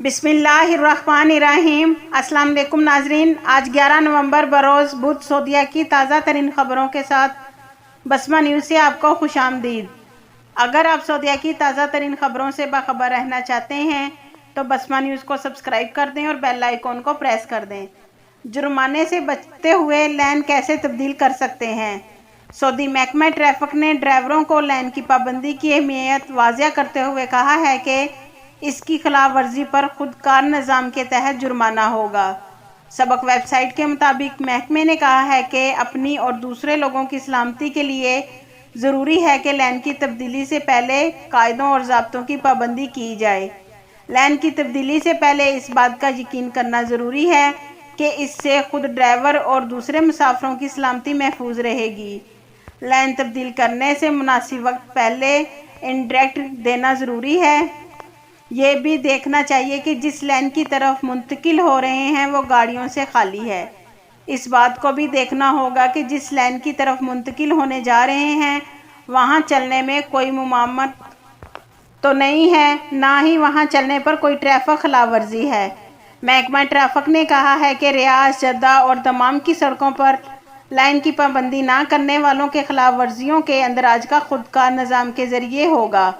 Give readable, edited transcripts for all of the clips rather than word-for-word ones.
بسم اللہ الرحمن الرحیم۔ السلام علیکم ناظرین، آج 11 نومبر بروز بدھ سعودیہ کی تازہ ترین خبروں کے ساتھ بسمہ نیوز سے آپ کو خوش آمدید۔ اگر آپ سعودیہ کی تازہ ترین خبروں سے باخبر رہنا چاہتے ہیں تو بسمہ نیوز کو سبسکرائب کر دیں اور بیل آئیکن کو پریس کر دیں۔ جرمانے سے بچتے ہوئے لین کیسے تبدیل کر سکتے ہیں؟ سعودی محکمہ ٹریفک نے ڈرائیوروں کو لین کی پابندی کی اہمیت واضح کرتے ہوئے کہا ہے کہ اس کی خلاف ورزی پر خودکار نظام کے تحت جرمانہ ہوگا۔ سبق ویب سائٹ کے مطابق محکمے نے کہا ہے کہ اپنی اور دوسرے لوگوں کی سلامتی کے لیے ضروری ہے کہ لین کی تبدیلی سے پہلے قاعدوں اور ضابطوں کی پابندی کی جائے۔ لین کی تبدیلی سے پہلے اس بات کا یقین کرنا ضروری ہے کہ اس سے خود ڈرائیور اور دوسرے مسافروں کی سلامتی محفوظ رہے گی۔ لین تبدیل کرنے سے مناسب وقت پہلے انڈائریکٹ دینا ضروری ہے۔ یہ بھی دیکھنا چاہیے کہ جس لین کی طرف منتقل ہو رہے ہیں وہ گاڑیوں سے خالی ہے۔ اس بات کو بھی دیکھنا ہوگا کہ جس لین کی طرف منتقل ہونے جا رہے ہیں وہاں چلنے میں کوئی ممانعت تو نہیں ہے، نہ ہی وہاں چلنے پر کوئی ٹریفک خلاف ورزی ہے۔ محکمہ ٹریفک نے کہا ہے کہ ریاض، جدہ اور دمام کی سڑکوں پر لائن کی پابندی نہ کرنے والوں کے خلاف ورزیوں کے اندراج کا خودکار نظام کے ذریعے ہوگا۔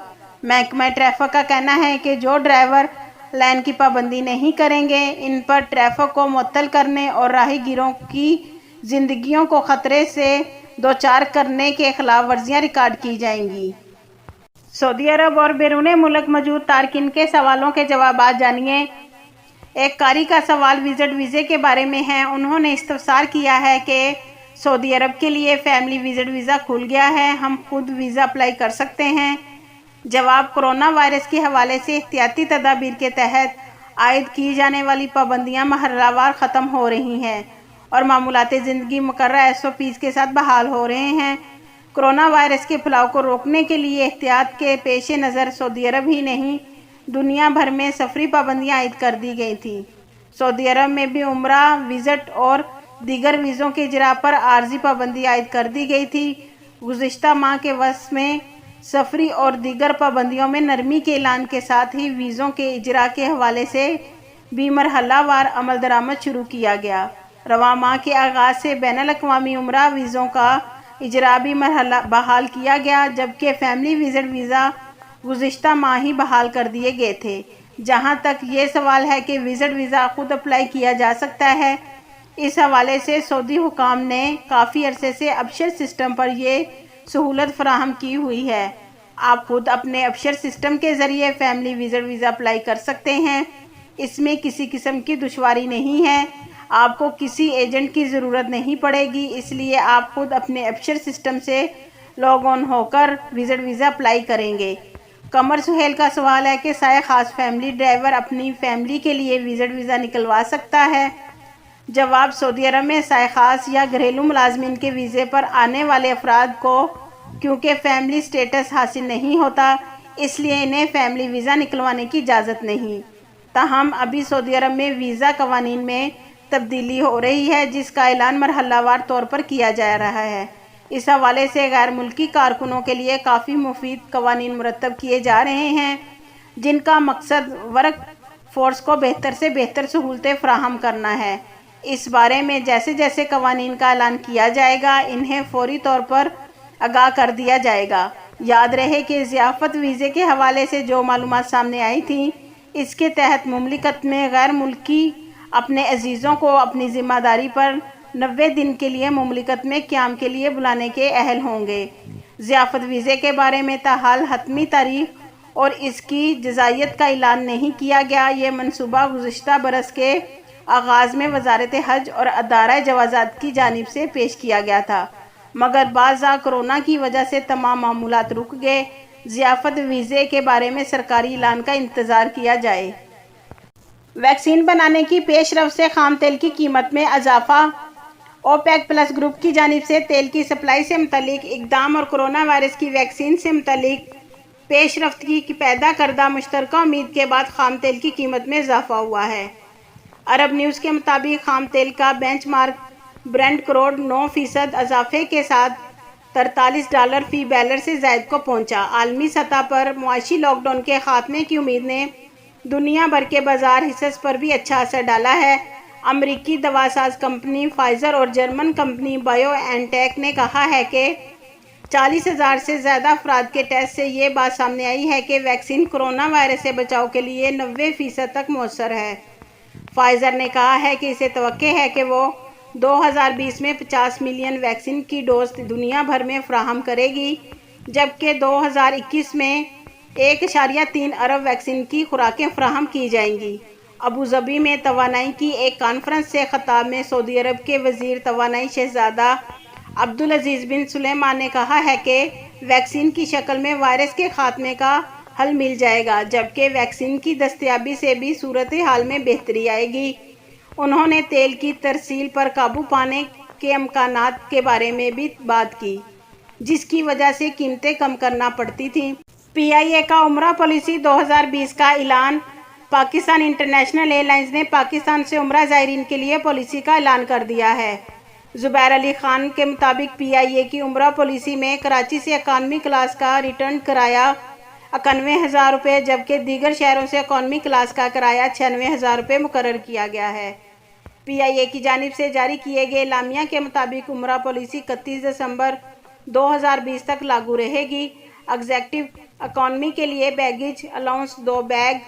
محکمہ ٹریفک کا کہنا ہے کہ جو ڈرائیور لائن کی پابندی نہیں کریں گے ان پر ٹریفک کو معطل کرنے اور راہی گیروں کی زندگیوں کو خطرے سے دوچار کرنے کے خلاف ورزیاں ریکارڈ کی جائیں گی۔ سعودی عرب اور بیرون ملک موجود تارکین کے سوالوں کے جوابات جانیے۔ ایک قاری کا سوال وزٹ ویزے کے بارے میں ہے۔ انہوں نے استفسار کیا ہے کہ سعودی عرب کے لیے فیملی وزٹ ویزا کھل گیا ہے، ہم خود ویزا اپلائی کر سکتے ہیں؟ جواب: کورونا وائرس کے حوالے سے احتیاطی تدابیر کے تحت عائد کی جانے والی پابندیاں مرحلہ وار ختم ہو رہی ہیں اور معمولات زندگی مقررہ SOPs کے ساتھ بحال ہو رہے ہیں۔ کورونا وائرس کے پھیلاؤ کو روکنے کے لیے احتیاط کے پیش نظر سعودی عرب ہی نہیں دنیا بھر میں سفری پابندیاں عائد کر دی گئی تھیں۔ سعودی عرب میں بھی عمرہ، وزٹ اور دیگر ویزوں کے اجراء پر عارضی پابندی عائد کر دی گئی تھی۔ گزشتہ ماہ کے وسط میں سفری اور دیگر پابندیوں میں نرمی کے اعلان کے ساتھ ہی ویزوں کے اجراء کے حوالے سے بھی مرحلہ وار عمل درآمد شروع کیا گیا۔ رواں ماہ کے آغاز سے بین الاقوامی عمرہ ویزوں کا اجراء بھی بحال کیا گیا، جبکہ فیملی وزٹ ویزا گزشتہ ماہ ہی بحال کر دیے گئے تھے۔ جہاں تک یہ سوال ہے کہ وزٹ ویزا خود اپلائی کیا جا سکتا ہے، اس حوالے سے سعودی حکام نے کافی عرصے سے ابشر سسٹم پر یہ سہولت فراہم کی ہوئی ہے۔ آپ خود اپنے ابشر سسٹم کے ذریعے فیملی وزٹ ویزا اپلائی کر سکتے ہیں۔ اس میں کسی قسم کی دشواری نہیں ہے، آپ کو کسی ایجنٹ کی ضرورت نہیں پڑے گی، اس لیے آپ خود اپنے ابشر سسٹم سے لاگ آن ہو کر وزٹ ویزا اپلائی کریں گے۔ قمر سہیل کا سوال ہے کہ سائے خاص فیملی ڈرائیور اپنی فیملی کے لیے وزٹ ویزا نکلوا سکتا ہے؟ جواب: سعودی عرب میں سائے خاص یا گھریلو ملازمین کے ویزے پر آنے والے افراد کو کیونکہ فیملی سٹیٹس حاصل نہیں ہوتا، اس لیے انہیں فیملی ویزا نکلوانے کی اجازت نہیں۔ تاہم ابھی سعودی عرب میں ویزا قوانین میں تبدیلی ہو رہی ہے جس کا اعلان مرحلہ وار طور پر کیا جا رہا ہے۔ اس حوالے سے غیر ملکی کارکنوں کے لیے کافی مفید قوانین مرتب کیے جا رہے ہیں جن کا مقصد ورک فورس کو بہتر سے بہتر سہولتیں فراہم کرنا ہے۔ اس بارے میں جیسے جیسے قوانین کا اعلان کیا جائے گا انہیں فوری طور پر آگاہ کر دیا جائے گا۔ یاد رہے کہ ضیافت ویزے کے حوالے سے جو معلومات سامنے آئی تھیں اس کے تحت مملکت میں غیر ملکی اپنے عزیزوں کو اپنی ذمہ داری پر 90 دن کے لیے مملکت میں قیام کے لیے بلانے کے اہل ہوں گے۔ ضیافت ویزے کے بارے میں تاحال حتمی تاریخ اور اس کی جزائیت کا اعلان نہیں کیا گیا۔ یہ منصوبہ گزشتہ برس کے آغاز میں وزارت حج اور ادارہ جوازات کی جانب سے پیش کیا گیا تھا، مگر بعض کورونا کی وجہ سے تمام معمولات رک گئے۔ ضیافت ویزے کے بارے میں سرکاری اعلان کا انتظار کیا جائے۔ ویکسین بنانے کی پیش رفت سے خام تیل کی قیمت میں اضافہ۔ اوپیک پلس گروپ کی جانب سے تیل کی سپلائی سے متعلق اقدام اور کورونا وائرس کی ویکسین سے متعلق پیش رفت کی پیدا کردہ مشترکہ امید کے بعد خام تیل کی قیمت میں اضافہ ہوا ہے۔ عرب نیوز کے مطابق خام تیل کا بینچ مارک برنٹ کروڈ 9% اضافے کے ساتھ $43 فی بیرل سے زائد کو پہنچا۔ عالمی سطح پر معاشی لاک ڈاؤن کے خاتمے کی امید نے دنیا بھر کے بازار حصص پر بھی اچھا اثر ڈالا ہے۔ امریکی دوا ساز کمپنی فائزر اور جرمن کمپنی بایو این ٹیک نے کہا ہے کہ 40,000 سے زیادہ افراد کے ٹیسٹ سے یہ بات سامنے آئی ہے کہ ویکسین کورونا وائرس سے بچاؤ کے لیے 90% تک مؤثر ہے۔ فائزر نے کہا ہے کہ اسے توقع ہے کہ وہ 2020 میں 50 ملین ویکسین کی ڈوز دنیا بھر میں فراہم کرے گی، جبکہ 2021 میں 1.3 ارب ویکسین کی خوراکیں فراہم کی جائیں گی۔ ابوظہبی میں توانائی کی ایک کانفرنس سے خطاب میں سعودی عرب کے وزیر توانائی شہزادہ عبدالعزیز بن سلمان نے کہا ہے کہ ویکسین کی شکل میں وائرس کے خاتمے کا حل مل جائے گا، جبکہ ویکسین کی دستیابی سے بھی صورتحال میں بہتری آئے گی۔ انہوں نے تیل کی ترسیل پر قابو پانے کے امکانات کے بارے میں بھی بات کی، جس کی وجہ سے قیمتیں کم کرنا پڑتی تھیں۔ پی آئی اے کا عمرہ پالیسی 2020 کا اعلان۔ پاکستان انٹرنیشنل ایئر لائنز نے پاکستان سے عمرہ زائرین کے لیے پالیسی کا اعلان کر دیا ہے۔ زبیر علی خان کے مطابق پی آئی اے کی عمرہ پالیسی میں کراچی سے اکانومی کلاس کا ریٹرن کرایہ 91,000 روپے، جبکہ دیگر شہروں سے اکانومی کلاس کا کرایہ 96,000 روپے مقرر کیا گیا ہے۔ پی آئی اے کی جانب سے جاری کیے گئے اعلامیہ کے مطابق عمرہ پالیسی 31 دسمبر 2020 تک لاگو رہے گی۔ ایگزیکٹو اکانومی کے لیے baggage allowance 2 bag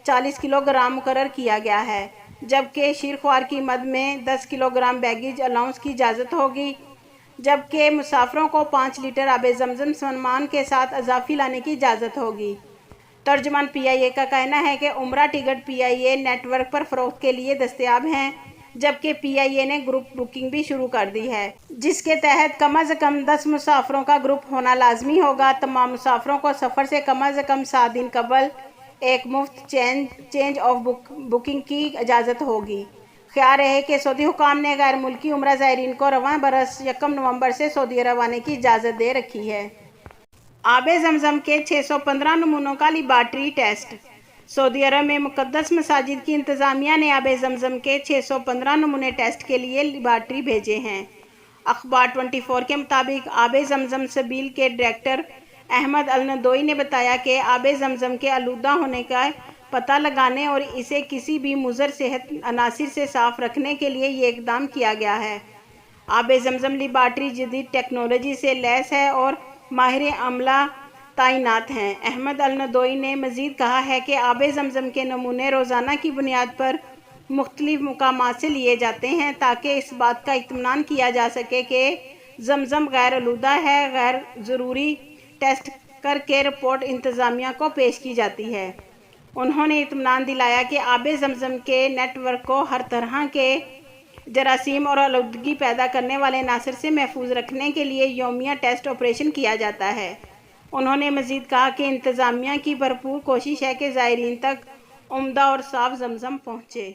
40 kilo gram مقرر کیا گیا ہے، جبکہ شیرخوار کی مد میں 10 کلو گرام بیگیج الاؤنس کی اجازت ہوگی، جبکہ مسافروں کو 5 لیٹر آب زمزم سامان کے ساتھ اضافی لانے کی اجازت ہوگی۔ ترجمان پی آئی اے کا کہنا ہے کہ عمرہ ٹکٹ پی آئی اے نیٹ ورک پر فروخت کے لیے دستیاب ہیں، جبکہ پی آئی اے نے گروپ بکنگ بھی شروع کر دی ہے، جس کے تحت کم از کم 10 مسافروں کا گروپ ہونا لازمی ہوگا۔ تمام مسافروں کو سفر سے کم از کم 7 دن قبل ایک مفت چینج آف بکنگ کی اجازت ہوگی۔ خیال رہے کہ سعودی حکام نے غیر ملکی عمرہ زائرین کو رواں برس 1 نومبر سے سعودی عرب آنے کی اجازت دے رکھی ہے۔ آب زمزم کے 615 نمونوں کا لیبارٹری ٹیسٹ۔ سعودی عرب میں مقدس مساجد کی انتظامیہ نے آب زمزم کے 615 نمونے ٹیسٹ کے لیے لیبارٹری بھیجے ہیں۔ اخبار 24 کے مطابق آب زمزم سبیل کے ڈائریکٹر احمد الندوئی نے بتایا کہ آب زمزم کے آلودہ ہونے کا پتہ لگانے اور اسے کسی بھی مضر صحت عناصر سے صاف رکھنے کے لیے یہ اقدام کیا گیا ہے۔ آب زمزم لیبارٹری جدید ٹیکنالوجی سے لیس ہے اور ماہر عملہ تعینات ہیں۔ احمد الندوئی نے مزید کہا ہے کہ آب زمزم کے نمونے روزانہ کی بنیاد پر مختلف مقامات سے لیے جاتے ہیں تاکہ اس بات کا اطمینان کیا جا سکے کہ زمزم غیر آلودہ ہے۔ غیر ضروری ٹیسٹ کر کے رپورٹ انتظامیہ کو پیش کی جاتی ہے۔ انہوں نے اطمینان دلایا کہ آب زمزم کے نیٹ ورک کو ہر طرح کے جراثیم اور آلودگی پیدا کرنے والے عناصر سے محفوظ رکھنے کے لیے یومیہ ٹیسٹ آپریشن کیا جاتا ہے۔ انہوں نے مزید کہا کہ انتظامیہ کی بھرپور کوشش ہے کہ زائرین تک عمدہ اور صاف زمزم پہنچے۔